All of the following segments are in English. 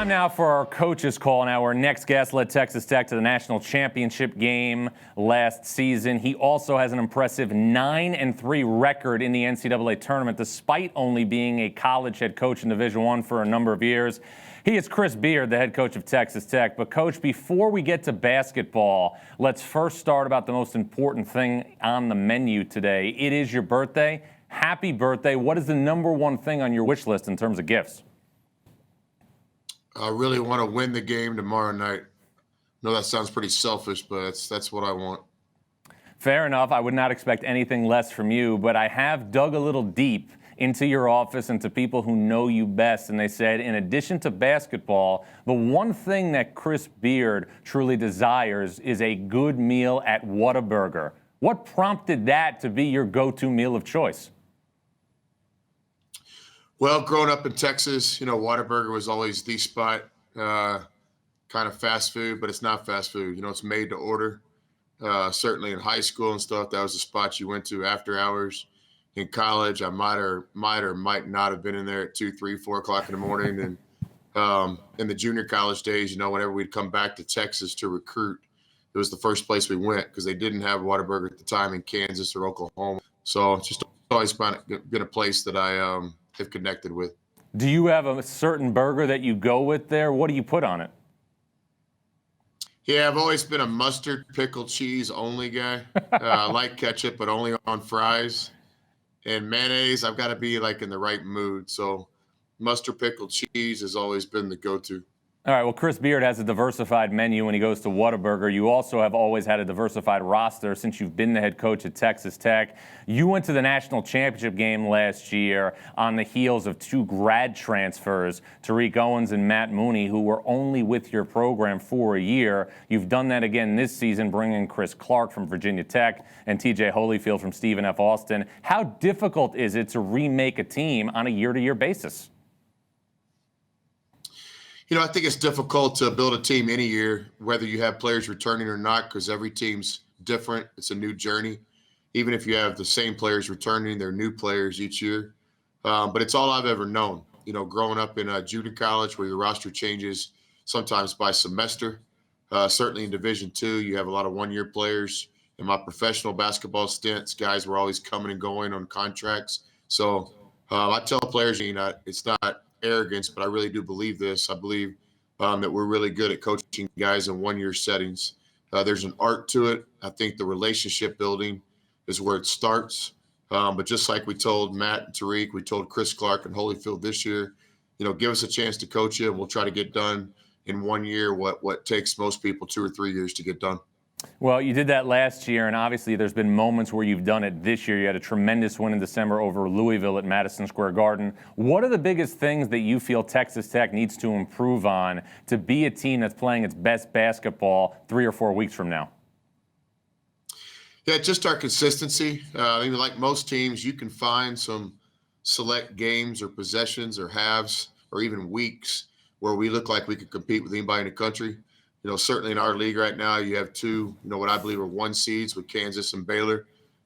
Time now for our coaches call. Now, our next guest led Texas Tech to the national championship game last season. He also has an impressive 9-3 record in the NCAA tournament, despite only being a college head coach in Division I for a number of years. He is Chris Beard, the head coach of Texas Tech. But, Coach, before we get to basketball, let's first start about the most important thing on the menu today. It is your birthday. Happy birthday. What is the number one thing on your wish list in terms of gifts? I really want to win the game tomorrow night. No, that sounds pretty selfish, but that's what I want. Fair enough. I would not expect anything less from you, but I have dug a little deep into your office and to people who know you best, and they said, in addition to basketball, the one thing that Chris Beard truly desires is a good meal at Whataburger. What prompted that to be your go-to meal of choice? Well, growing up in Texas, Whataburger was always the spot, kind of fast food, but it's not fast food. It's made to order. Certainly in high school and stuff, that was the spot you went to after hours. In college, I might or might not have been in there at 2, 3, 4 o'clock in the morning. And in the junior college days, whenever we'd come back to Texas to recruit, it was the first place we went because they didn't have Whataburger at the time in Kansas or Oklahoma. So it's just always been a place that I have connected with. Do you have a certain burger that you go with there? What do you put on it? Yeah, I've always been a mustard, pickle, cheese only guy. I like ketchup, but only on fries. And mayonnaise, I've got to be like in the right mood. So mustard, pickle, cheese has always been the go-to. All right, well, Chris Beard has a diversified menu when he goes to Whataburger. You also have always had a diversified roster since you've been the head coach at Texas Tech. You went to the national championship game last year on the heels of 2 grad transfers, Tariq Owens and Matt Mooney, who were only with your program for a year. You've done that again this season, bringing Chris Clark from Virginia Tech and TJ Holyfield from Stephen F. Austin. How difficult is it to remake a team on a year-to-year basis? I think it's difficult to build a team any year, whether you have players returning or not, because every team's different. It's a new journey. Even if you have the same players returning, they're new players each year. But it's all I've ever known. Growing up in a junior college where your roster changes sometimes by semester. Certainly in Division II, you have a lot of one-year players. In my professional basketball stints, guys were always coming and going on contracts. So I tell players, it's not arrogance, but I really do believe this. I believe that we're really good at coaching guys in one-year settings. There's an art to it. I think the relationship building is where it starts. But just like we told Matt and Tariq, we told Chris Clark and Holyfield this year, give us a chance to coach you, and we'll try to get done in 1 year what takes most people 2 or 3 years to get done. Well, you did that last year, and obviously there's been moments where you've done it this year. You had a tremendous win in December over Louisville at Madison Square Garden. What are the biggest things that you feel Texas Tech needs to improve on to be a team that's playing its best basketball 3 or 4 weeks from now? Yeah, just our consistency. Like most teams, you can find some select games or possessions or halves or even weeks where we look like we could compete with anybody in the country. Certainly in our league right now, you have 2, what I believe are 1 seeds with Kansas and Baylor.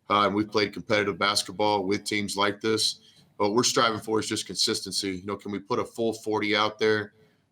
And we've played competitive basketball with teams like this. What we're striving for is just consistency. Can we put a full 40 out there?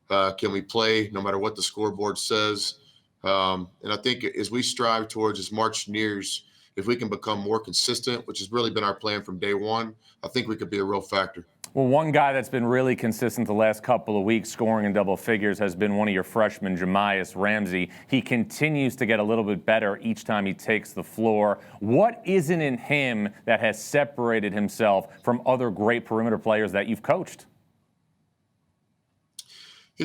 Can we play no matter what the scoreboard says? And I think as we strive towards as March nears, if we can become more consistent, which has really been our plan from day one, I think we could be a real factor. Well, one guy that's been really consistent the last couple of weeks, scoring in double figures, has been one of your freshmen, Jamias Ramsey. He continues to get a little bit better each time he takes the floor. What is it in him that has separated himself from other great perimeter players that you've coached?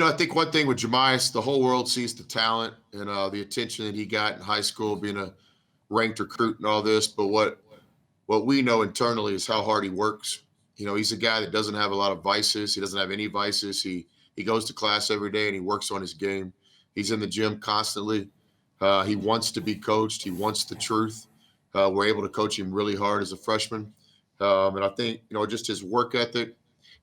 I think one thing with Jamias, the whole world sees the talent and the attention that he got in high school, being a ranked recruit and all this. But what we know internally is how hard he works. He's a guy that doesn't have a lot of vices. He doesn't have any vices. He goes to class every day and he works on his game. He's in the gym constantly. He wants to be coached. He wants the truth. We're able to coach him really hard as a freshman. And I think, just his work ethic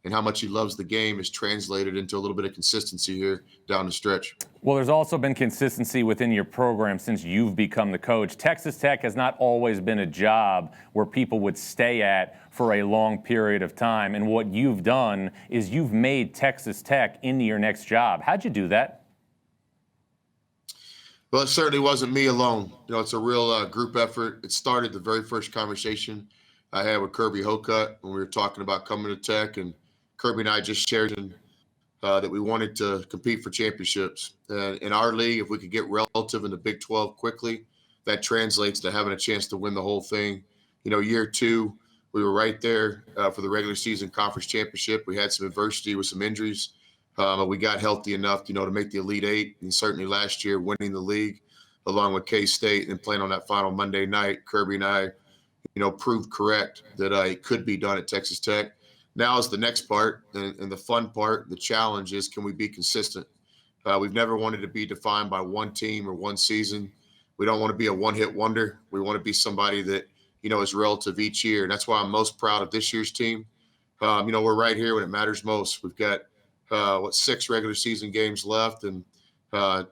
and how much he loves the game is translated into a little bit of consistency here down the stretch. Well, there's also been consistency within your program since you've become the coach. Texas Tech has not always been a job where people would stay at for a long period of time. And what you've done is you've made Texas Tech into your next job. How'd you do that? Well, it certainly wasn't me alone. It's a real group effort. It started the very first conversation I had with Kirby Hocutt when we were talking about coming to Tech, and Kirby and I just shared that we wanted to compete for championships. In our league, if we could get relative in the Big 12 quickly, that translates to having a chance to win the whole thing. Year 2, we were right there for the regular season conference championship. We had some adversity with some injuries, but we got healthy enough, to make the Elite Eight. And certainly last year, winning the league along with K-State and playing on that final Monday night, Kirby and I, proved correct that it could be done at Texas Tech. Now is the next part, and the fun part, the challenge is, can we be consistent? We've never wanted to be defined by one team or one season. We don't want to be a one-hit wonder. We want to be somebody that, is relative each year. And that's why I'm most proud of this year's team. We're right here when it matters most. We've got, 6 regular season games left and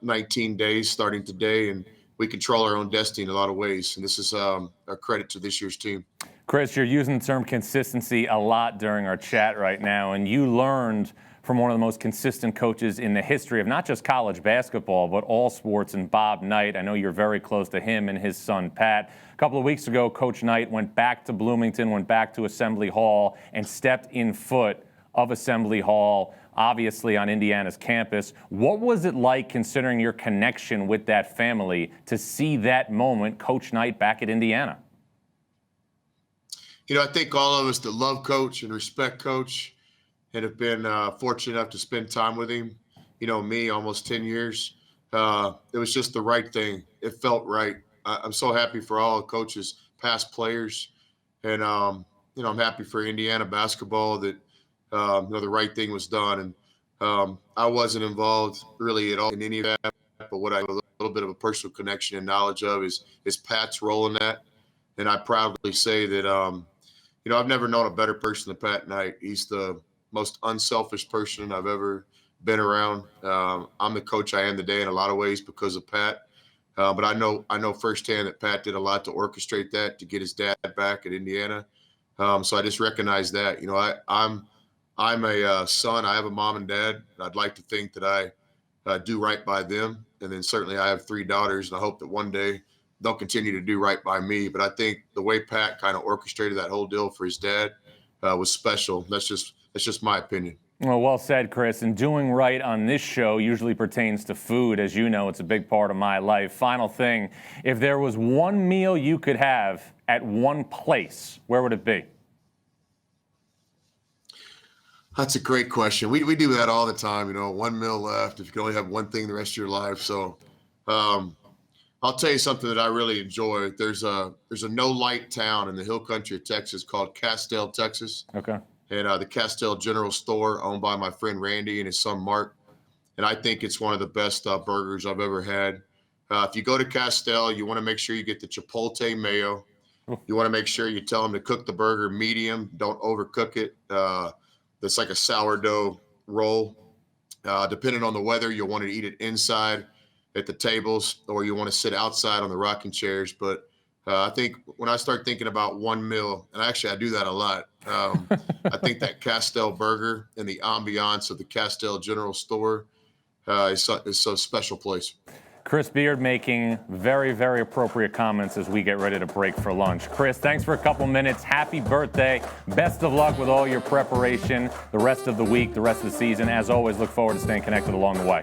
19 days starting today. And we control our own destiny in a lot of ways. And this is a credit to this year's team. Chris, you're using the term consistency a lot during our chat right now, and you learned from one of the most consistent coaches in the history of not just college basketball, but all sports, and Bob Knight. I know you're very close to him and his son, Pat. A couple of weeks ago, Coach Knight went back to Bloomington, went back to Assembly Hall, and stepped in foot of Assembly Hall, obviously on Indiana's campus. What was it like, considering your connection with that family, to see that moment, Coach Knight back at Indiana? I think all of us that love Coach and respect Coach and have been fortunate enough to spend time with him, me, almost 10 years, it was just the right thing. It felt right. I'm so happy for all the coaches, past players, and, I'm happy for Indiana basketball that, the right thing was done. And I wasn't involved really at all in any of that, but what I have a little bit of a personal connection and knowledge of is Pat's role in that. And I proudly say that, I've never known a better person than Pat Knight. He's the most unselfish person I've ever been around. I'm the coach I am today in a lot of ways because of Pat. But I know firsthand that Pat did a lot to orchestrate that, to get his dad back at Indiana. So I just recognize that. I'm a son. I have a mom and dad. I'd like to think that I do right by them. And then certainly I have 3 daughters, and I hope that one day they'll continue to do right by me. But I think the way Pat kind of orchestrated that whole deal for his dad was special. That's just my opinion. Well said, Chris. And doing right on this show usually pertains to food. As you know, it's a big part of my life. Final thing, if there was one meal you could have at one place, where would it be? That's a great question. We do that all the time. 1 meal left. If you can only have one thing the rest of your life. So I'll tell you something that I really enjoy. There's a no-light town in the hill country of Texas called Castell, Texas. Okay. And the Castell General Store, owned by my friend Randy and his son Mark. And I think it's one of the best burgers I've ever had. If you go to Castell, you want to make sure you get the Chipotle mayo. You want to make sure you tell them to cook the burger medium. Don't overcook it. That's like a sourdough roll. Depending on the weather, you'll want to eat it inside at the tables, or you want to sit outside on the rocking chairs. But I think when I start thinking about one meal, and actually I do that a lot, I think that Castell burger and the ambiance of the Castell General Store is a special place. Chris Beard making very, very appropriate comments as we get ready to break for lunch. Chris, thanks for a couple minutes. Happy birthday. Best of luck with all your preparation, the rest of the week, the rest of the season. As always, look forward to staying connected along the way.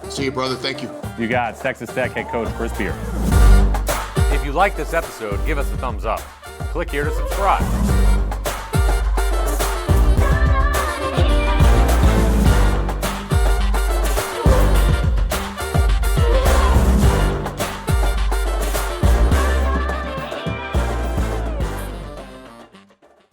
See you, brother. Thank you. You got it. Texas Tech head coach Chris Beard. If you like this episode, give us a thumbs up. Click here to subscribe.